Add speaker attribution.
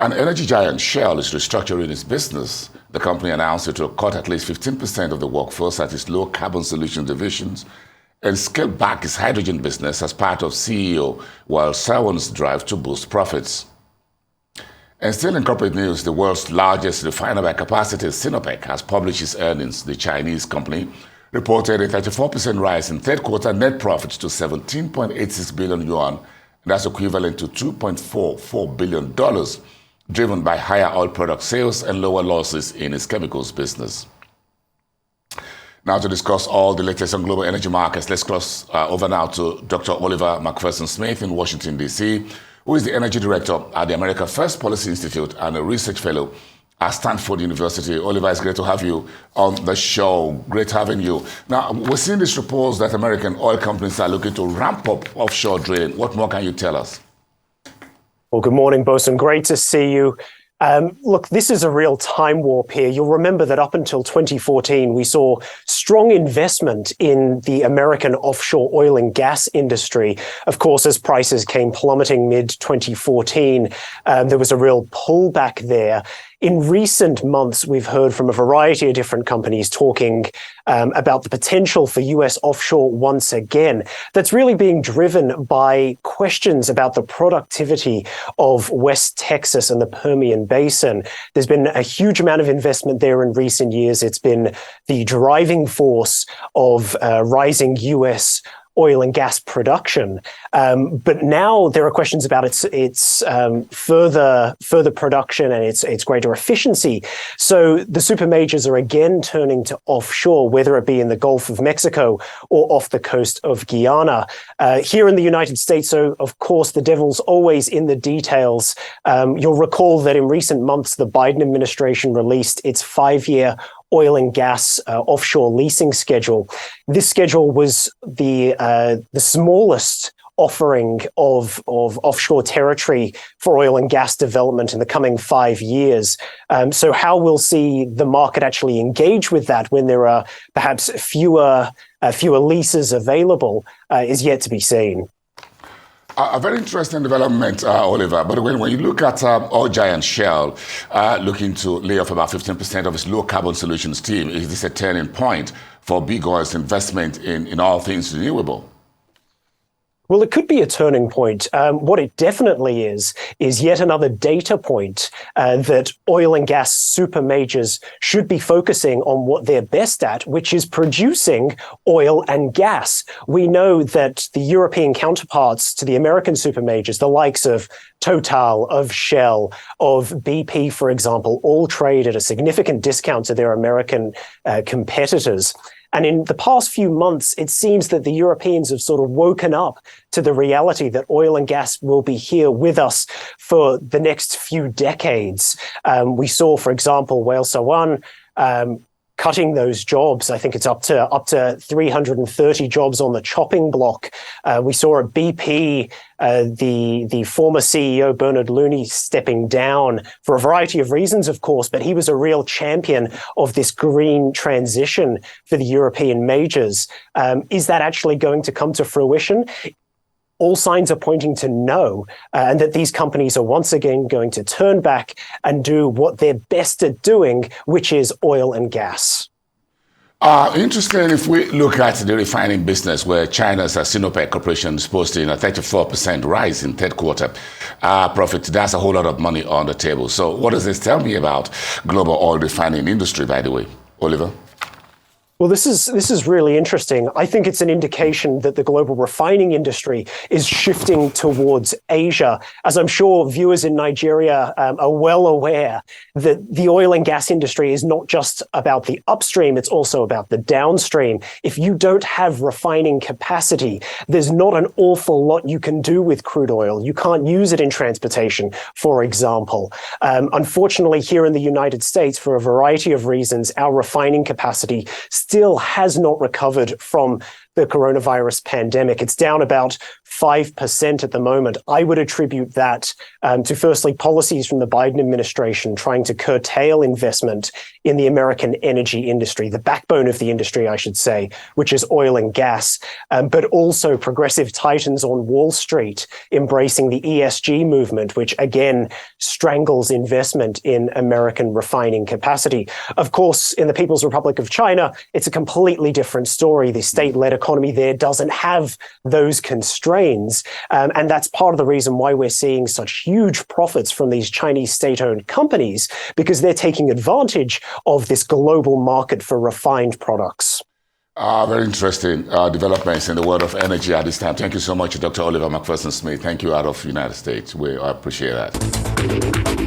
Speaker 1: An energy giant, Shell, is restructuring its business. The company announced it will cut at least 15% of the workforce at its low-carbon solution divisions and scale back its hydrogen business as part of CEO Wael Sawan's drive to boost profits. And still in corporate news, the world's largest refiner by capacity, Sinopec, has published its earnings. The Chinese company reported a 34% rise in third quarter net profits to 17.86 billion yuan. That's equivalent to $2.44 billion, driven by higher oil product sales and lower losses in its chemicals business. Now to discuss all the latest on global energy markets, let's cross over now to Dr. Oliver McPherson-Smith in Washington, D.C., who is the energy director at the America First Policy Institute and a research fellow at Stanford University. Oliver, it's great to have you on the show. Great having you. Now, we're seeing these reports that American oil companies are looking to ramp up offshore drilling. What more can you tell us?
Speaker 2: Well, good morning, Bosun. Great to see you. Look, this is a real time warp here. You'll remember that up until 2014, we saw strong investment in the American offshore oil and gas industry. Of course, as prices came plummeting mid-2014, there was a real pullback there. In recent months, we've heard from a variety of different companies talking about the potential for US offshore once again. That's really being driven by questions about the productivity of West Texas and the Permian Basin. There's been a huge amount of investment there in recent years. It's been the driving force of rising US oil and gas production. But now there are questions about its further production and its greater efficiency. So the super majors are again turning to offshore, whether it be in the Gulf of Mexico or off the coast of Guyana. Here in the United States, so of course, the devil's always in the details. You'll recall that in recent months, the Biden administration released its 5-year oil and gas offshore leasing schedule. This schedule was the smallest offering of offshore territory for oil and gas development in the coming 5 years. So how we'll see the market actually engage with that when there are perhaps fewer leases available is yet to be seen.
Speaker 1: A very interesting development, Oliver. But when you look at oil giant Shell looking to lay off about 15% of its low-carbon solutions team, is this a turning point for big oil's investment in all things renewable?
Speaker 2: Well, it could be a turning point. What it definitely is yet another data point that oil and gas super majors should be focusing on what they're best at, which is producing oil and gas. We know that the European counterparts to the American super majors, the likes of Total, of Shell, of BP, for example, all trade at a significant discount to their American competitors. And in the past few months, it seems that the Europeans have sort of woken up to the reality that oil and gas will be here with us for the next few decades. We saw, for example, Wael Sawan cutting those jobs. I think it's up to 330 jobs on the chopping block. We saw at BP the former CEO Bernard Looney stepping down for a variety of reasons, of course, but he was a real champion of this green transition for the European majors. Is that actually going to come to fruition? All signs are pointing to no, and that these companies are once again going to turn back and do what they're best at doing, which is oil and gas.
Speaker 1: Interesting if we look at the refining business, where China's Sinopec Corporation is posting a 34% rise in third quarter profit. That's a whole lot of money on the table. So what does this tell me about global oil refining industry, by the way, Oliver?
Speaker 2: Well, this is really interesting. I think it's an indication that the global refining industry is shifting towards Asia. As I'm sure viewers in Nigeria are well aware, that the oil and gas industry is not just about the upstream, it's also about the downstream. If you don't have refining capacity, there's not an awful lot you can do with crude oil. You can't use it in transportation, for example. Unfortunately, here in the United States, for a variety of reasons, our refining capacity still has not recovered from the coronavirus pandemic. It's down about 5% at the moment. I would attribute that to firstly policies from the Biden administration trying to curtail investment in the American energy industry, the backbone of the industry, I should say, which is oil and gas, but also progressive titans on Wall Street embracing the ESG movement, which again strangles investment in American refining capacity. Of course, in the People's Republic of China, it's a completely different story. The state-led economy there doesn't have those constraints. And that's part of the reason why we're seeing such huge profits from these Chinese state-owned companies, because they're taking advantage of this global market for refined products.
Speaker 1: Very interesting developments in the world of energy at this time. Thank you so much, Dr. Oliver McPherson-Smith. Thank you out of the United States. I appreciate that.